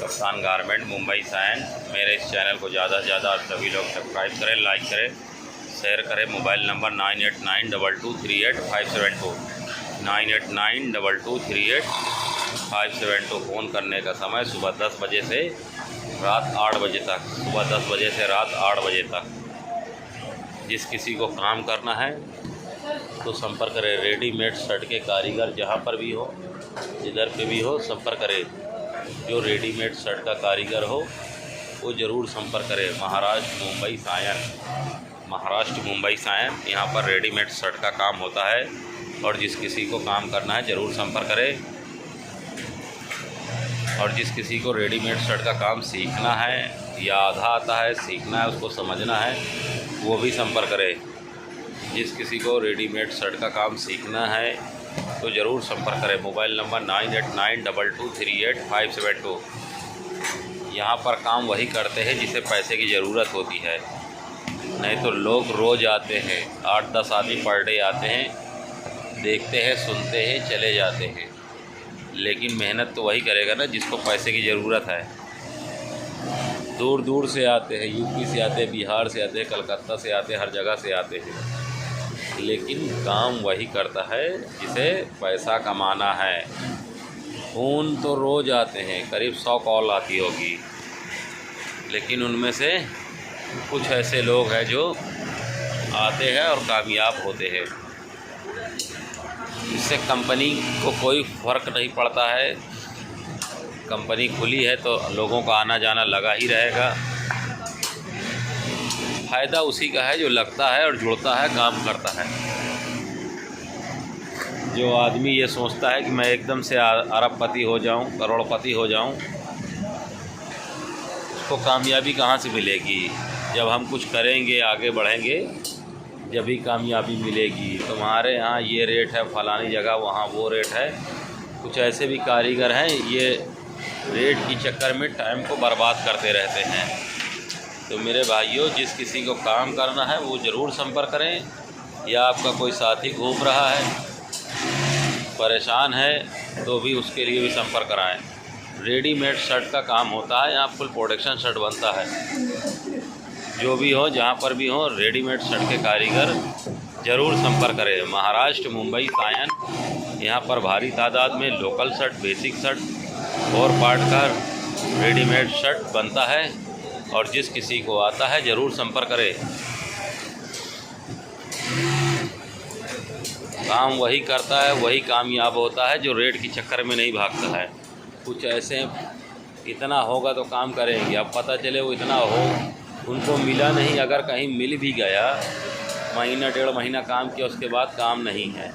Farsan garment Mumbai Sion. मेरे इस channel को ज़्यादा से ज़्यादा आप सभी लोग सब्सक्राइब करें, लाइक करें, शेयर करें। Mobile number 9892238572 9892238572। फ़ोन करने का समय सुबह 10 बजे से रात 8 बजे तक, सुबह 10 बजे से रात 8 बजे तक। जिस किसी को काम करना है तो संपर्क करें। रेडीमेड शर्ट के कारीगर जहाँ पर भी हो, जिधर पे भी हो, संपर्क करें। जो रेडीमेड शर्ट का कारीगर हो वो ज़रूर संपर्क करें। महाराष्ट्र मुंबई सायन, यहाँ पर रेडीमेड शर्ट का काम होता है। और जिस किसी को काम करना है ज़रूर संपर्क करें। और जिस किसी को रेडीमेड शर्ट का काम सीखना है या आधा आता है, सीखना है, उसको समझना है, वो भी संपर्क करें। जिस किसी को रेडीमेड शर्ट का काम सीखना है तो ज़रूर संपर्क करें। Mobile number 9892238572। यहाँ पर काम वही करते हैं जिसे पैसे की ज़रूरत होती है, नहीं तो लोग रोज़ आते हैं, 8-10 आदमी पर डे आते हैं, देखते हैं, सुनते हैं, चले जाते हैं। लेकिन मेहनत तो वही करेगा ना जिसको पैसे की ज़रूरत है। दूर दूर से आते हैं, यूपी से आते हैं, बिहार से आते हैं, कलकत्ता से आते हैं, हर जगह से आते हैं, लेकिन काम वही करता है जिसे पैसा कमाना है। फ़ोन तो रोज़ आते हैं, करीब 100 कॉल आती होगी, लेकिन उनमें से कुछ ऐसे लोग हैं जो आते हैं और कामयाब होते हैं। इससे कंपनी को कोई फ़र्क नहीं पड़ता है। कंपनी खुली है तो लोगों का आना जाना लगा ही रहेगा। फ़ायदा उसी का है जो लगता है और जुड़ता है, काम करता है। जो आदमी ये सोचता है कि मैं एकदम से अरबपति हो जाऊं, करोड़पति हो जाऊं, उसको कामयाबी कहाँ से मिलेगी? जब हम कुछ करेंगे, आगे बढ़ेंगे, जब भी कामयाबी मिलेगी। तो हमारे यहाँ ये रेट है, फ़लानी जगह वहाँ वो रेट है। कुछ ऐसे भी कारीगर हैं, ये रेट के चक्कर में टाइम को बर्बाद करते रहते हैं। तो मेरे भाइयों, जिस किसी को काम करना है वो ज़रूर संपर्क करें। या आपका कोई साथी घूम रहा है, परेशान है, तो भी उसके लिए भी संपर्क कराएं। रेडीमेड शर्ट का काम होता है, यहाँ फुल प्रोडक्शन शर्ट बनता है। जो भी हो, जहाँ पर भी हो, रेडीमेड शर्ट के कारीगर ज़रूर संपर्क करें। महाराष्ट्र मुंबई सायन, यहाँ पर भारी तादाद में लोकल शर्ट, बेसिक शर्ट और पार्ट का रेडीमेड शर्ट बनता है। और जिस किसी को आता है ज़रूर संपर्क करें। काम वही करता है, वही कामयाब होता है जो रेट के चक्कर में नहीं भागता है। कुछ ऐसे इतना होगा तो काम करेंगे, अब पता चले वो इतना हो, उनको मिला नहीं, अगर कहीं मिल भी गया, महीना 1.5 महीना काम किया, उसके बाद काम नहीं है,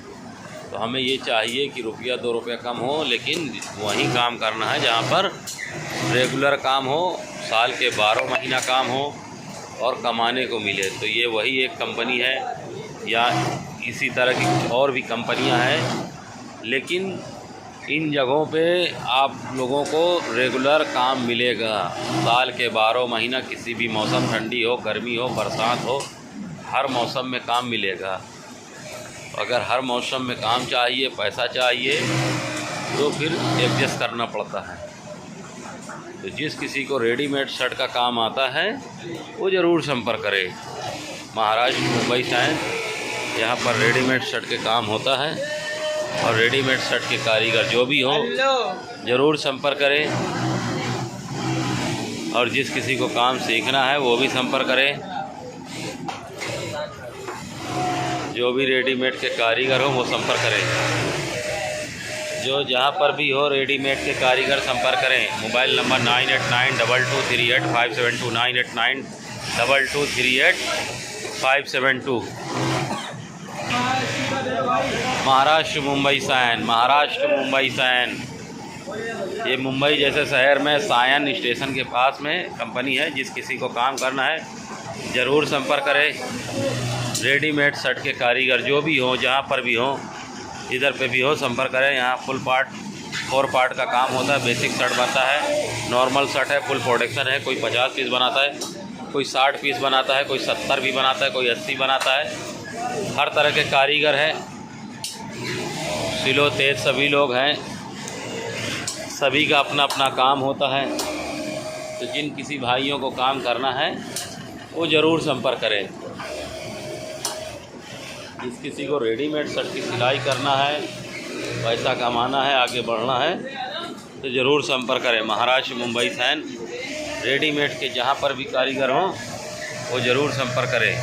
तो हमें ये चाहिए कि रुपया 2 रुपया कम हो, लेकिन वहीं काम करना है जहाँ पर रेगुलर काम हो, साल के 12 महीना काम हो और कमाने को मिले। तो ये वही एक कंपनी है, या इसी तरह की कुछ और भी कंपनियां हैं, लेकिन इन जगहों पे आप लोगों को रेगुलर काम मिलेगा। साल के 12 महीना, किसी भी मौसम, ठंडी हो, गर्मी हो, बरसात हो, हर मौसम में काम मिलेगा। अगर हर मौसम में काम चाहिए, पैसा चाहिए, तो फिर एडजस्ट करना पड़ता है। तो जिस किसी को रेडीमेड शर्ट का काम आता है वो ज़रूर संपर्क करे। महाराष्ट्र मुंबई सायन, यहाँ पर रेडीमेड शर्ट के काम होता है। और रेडीमेड शर्ट के कारीगर जो भी हो ज़रूर संपर्क करें। और जिस किसी को काम सीखना है वो भी संपर्क करें। जो भी रेडीमेड के कारीगर हो वो संपर्क करें। जो जहाँ पर भी हो रेडीमेड के कारीगर संपर्क करें। Mobile number 9892238572 9892238572। महाराष्ट्र मुंबई सायन, ये मुंबई जैसे शहर में सायन स्टेशन के पास में कंपनी है। जिस किसी को काम करना है ज़रूर संपर्क करें। रेडीमेड शर्ट के कारीगर जो भी हो, जहाँ पर भी हो, इधर पे भी हो, संपर्क करें। यहाँ फुल पार्ट, 4 पार्ट का काम होता है। बेसिक शर्ट बनता है, नॉर्मल शर्ट है, फुल प्रोडक्शन है। कोई 50 पीस बनाता है, कोई 60 पीस बनाता है, कोई 70 भी बनाता है, कोई 80 बनाता है। हर तरह के कारीगर हैं, सिलो तेज सभी लोग हैं, सभी का अपना अपना काम होता है। तो जिन किसी भाइयों को काम करना है वो ज़रूर संपर्क करें। जिस किसी को रेडीमेड शर्ट की सिलाई करना है, पैसा कमाना है, आगे बढ़ना है, तो ज़रूर संपर्क करें। महाराष्ट्र मुंबई सैन रेडीमेड के जहाँ पर भी कारीगर हों वो ज़रूर संपर्क करें।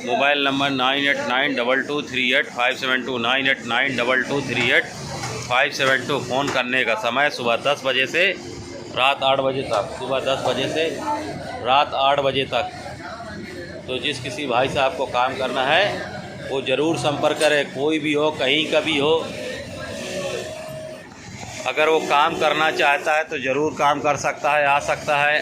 Mobile number 9892238572 9892238572। फ़ोन करने का समय सुबह 10 बजे से रात 8 बजे तक, सुबह 10 बजे से रात 8 बजे तक। तो जिस किसी भाई साहब को काम करना है वो ज़रूर संपर्क करें, कोई भी हो, कहीं का भी हो। अगर वो काम करना चाहता है तो ज़रूर काम कर सकता है, आ सकता है।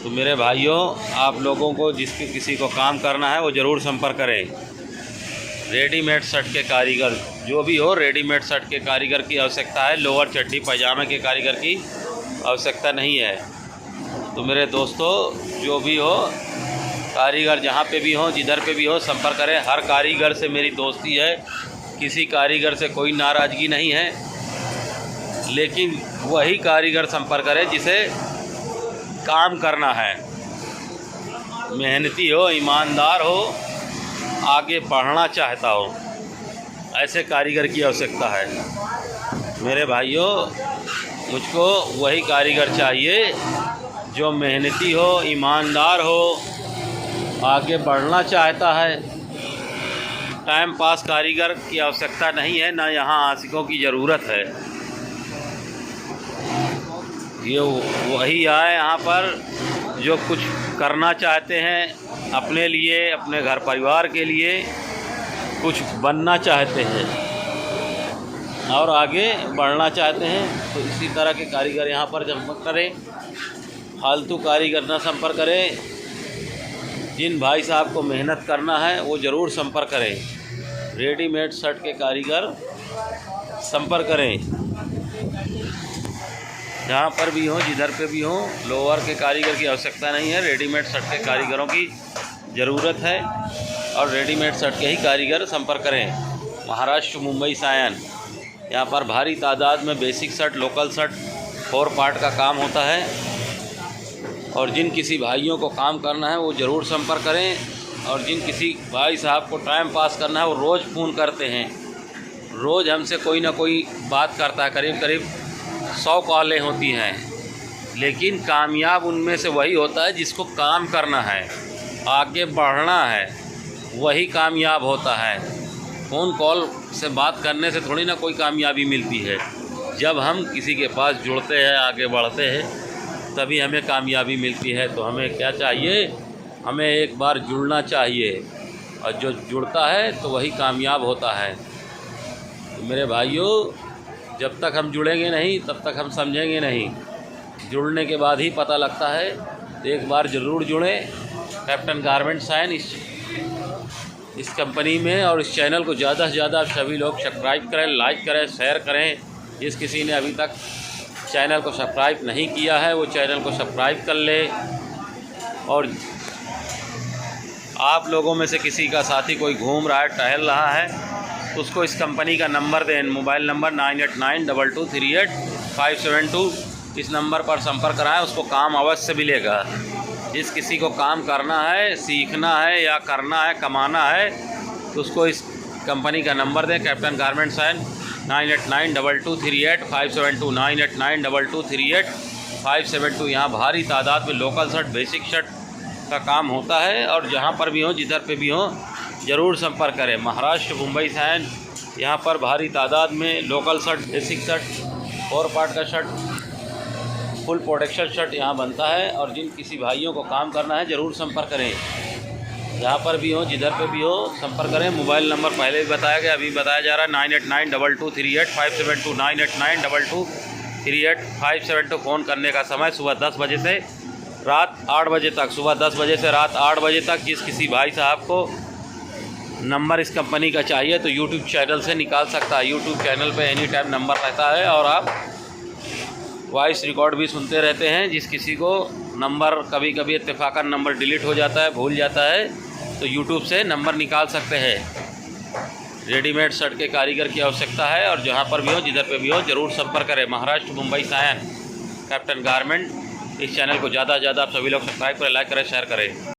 तो मेरे भाइयों, आप लोगों को जिसके किसी को काम करना है वो ज़रूर संपर्क करें। रेडीमेड शर्ट के कारीगर जो भी हो, रेडीमेड शर्ट के कारीगर की आवश्यकता है, लोअर चड्डी पैजामे के कारीगर की आवश्यकता नहीं है। तो मेरे दोस्तों, जो भी हो कारीगर, जहाँ पे भी हो, जिधर पे भी हो, संपर्क करें। हर कारीगर से मेरी दोस्ती है, किसी कारीगर से कोई नाराज़गी नहीं है, लेकिन वही कारीगर संपर्क करें जिसे काम करना है, मेहनती हो, ईमानदार हो, आगे बढ़ना चाहता हो, ऐसे कारीगर की आवश्यकता है। मेरे भाइयों, मुझको वही कारीगर चाहिए जो मेहनती हो, ईमानदार हो, आगे बढ़ना चाहता है। टाइम पास कारीगर की आवश्यकता नहीं है, ना यहाँ आशिकों की ज़रूरत है। ये वही आए यहाँ पर जो कुछ करना चाहते हैं अपने लिए, अपने घर परिवार के लिए, कुछ बनना चाहते हैं और आगे बढ़ना चाहते हैं। तो इसी तरह के कारीगर यहाँ पर संपर्क करें, फालतू कारीगर ना संपर्क करें। जिन भाई साहब को मेहनत करना है वो ज़रूर संपर्क करें। रेडीमेड शर्ट के कारीगर संपर्क करें, जहाँ पर भी हो, जिधर पे भी हो। लोअर के कारीगर की आवश्यकता नहीं है, रेडीमेड शर्ट के कारीगरों की ज़रूरत है और रेडीमेड शर्ट के ही कारीगर संपर्क करें। महाराष्ट्र मुंबई सायन, यहाँ पर भारी तादाद में basic shirt, local shirt, 4 part का काम होता है। और जिन किसी भाइयों को काम करना है वो ज़रूर संपर्क करें। और जिन किसी भाई साहब को टाइम पास करना है वो रोज़ फ़ोन करते हैं, रोज़ हमसे कोई ना कोई बात करता है। करीब करीब 100 कॉलें होती हैं, लेकिन कामयाब उनमें से वही होता है जिसको काम करना है, आगे बढ़ना है, वही कामयाब होता है। फ़ोन कॉल से बात करने से थोड़ी ना कोई कामयाबी मिलती है। जब हम किसी के पास जुड़ते हैं, आगे बढ़ते हैं, तभी हमें कामयाबी मिलती है। तो हमें क्या चाहिए? हमें एक बार जुड़ना चाहिए, और जो जुड़ता है तो वही कामयाब होता है। तो मेरे भाइयों, जब तक हम जुड़ेंगे नहीं तब तक हम समझेंगे नहीं। जुड़ने के बाद ही पता लगता है। तो एक बार ज़रूर जुड़ें कैप्टन गारमेंट साइन इस कंपनी में, और इस चैनल को ज़्यादा से ज़्यादा सभी लोग सब्सक्राइब करें, लाइक करें, शेयर करें। जिस किसी ने अभी तक चैनल को सब्सक्राइब नहीं किया है वो चैनल को सब्सक्राइब कर ले। और आप लोगों में से किसी का साथी कोई घूम रहा है, टहल रहा है, तो उसको इस कंपनी का नंबर दें। Mobile number 9892238572। इस नंबर पर संपर्क कराएं, उसको काम अवश्य मिलेगा। जिस किसी को काम करना है, सीखना है या करना है, कमाना है, तो उसको इस कंपनी का नंबर दें। Captain garment Sion 9892238572 9892238572। यहाँ भारी तादाद में लोकल शर्ट, बेसिक शर्ट का काम होता है। और जहाँ पर भी हो, जिधर पे भी हो, ज़रूर संपर्क करें। महाराष्ट्र मुंबई सायन, यहाँ पर भारी तादाद में local shirt, basic shirt, 4 part का शर्ट, फुल प्रोटेक्शन शर्ट यहाँ बनता है। और जिन किसी भाइयों को काम करना है ज़रूर संपर्क करें। जहाँ पर भी हो, जिधर पे भी हो, संपर्क करें। मोबाइल नंबर पहले भी बताया गया, अभी बताया जा रहा है 9892238572 9892238572। फ़ोन करने का समय सुबह 10 बजे से रात 8 बजे तक, सुबह 10 बजे से रात 8 बजे तक। जिस किसी भाई साहब को नंबर इस कंपनी का चाहिए तो यूट्यूब चैनल से निकाल सकता है। यूट्यूब चैनल पे एनी टाइम नंबर रहता है और आप वॉइस रिकॉर्ड भी सुनते रहते हैं। जिस किसी को नंबर कभी कभी इत्तेफाकन नंबर डिलीट हो जाता है, भूल जाता है, तो यूट्यूब से नंबर निकाल सकते हैं। रेडीमेड शर्ट के कारीगर की आवश्यकता है और जहाँ पर भी हो, जिधर पे भी हो, ज़रूर संपर्क करें। Maharashtra Mumbai Sion captain garment. इस चैनल को ज़्यादा से ज़्यादा आप सभी लोग सब्सक्राइब करें, लाइक करें, शेयर करें।